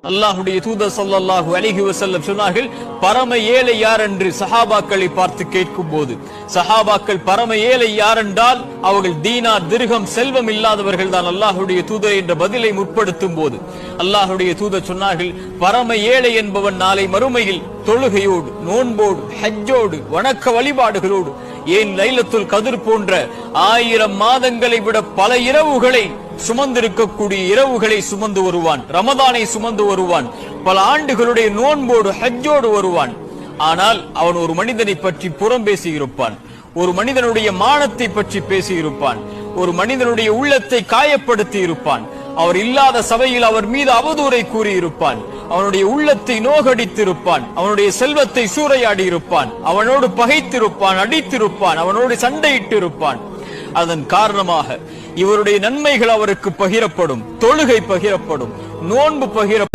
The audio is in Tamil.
அல்லாஹ்வுடைய தூதர் ஸல்லல்லாஹு அலைஹி வஸல்லம் சொன்னார்கள், பரம ஏழை யார் என்று சஹாபாக்களை பார்த்து கேட்கும் போது, சஹாபாக்கள் பரம ஏழை யார் என்றால் அவர்கள் தீனார் திர்ஹம் செல்வம் இல்லாதவர்கள் தான் அல்லாஹ்வுடைய தூதர் என்ற பதிலை முற்படுத்தும் போது அல்லாஹ்வுடைய தூதர் சொன்னார்கள், பரம ஏழை என்பவன் நாளை மறுமையில் தொழுகையோடு, நோன்போடு, ஹஜ்ஜோடு, வணக்க வழிபாடுகளோடு, ஏன் லைலத்துல் கத்ர் போன்ற 1000 மாதங்களை விட பல இரவுகளை சுமந்திருக்கக்கூடிய இரவுகளை சுமந்து வருவான், ரமதானை சுமந்து வருவான், பல ஆண்டுகளுடைய நோன்போடு ஹஜ்ஜோடு வருவான். ஆனால் அவன் ஒரு மனிதனை பற்றி புறம் பேசியிருப்பான், ஒரு மனிதனுடைய மானத்தை பற்றி பேசியிருப்பான், ஒரு மனிதனுடைய உள்ளத்தை காயப்படுத்தி இருப்பான், அவர் இல்லாத சபையில் அவர் மீது அவதூறை கூறியிருப்பான், அவனுடைய உள்ளத்தை நோகடித்திருப்பான், அவனுடைய செல்வத்தை சூறையாடி இருப்பான், அவனோடு பகைத்திருப்பான், அடித்திருப்பான், அவனோடு சண்டையிட்டு இருப்பான். அதன் காரணமாக இவருடைய நன்மைகள் அவருக்கு பகிரப்படும், தொழுகை பகிரப்படும், நோன்பு பகிரப்படும்.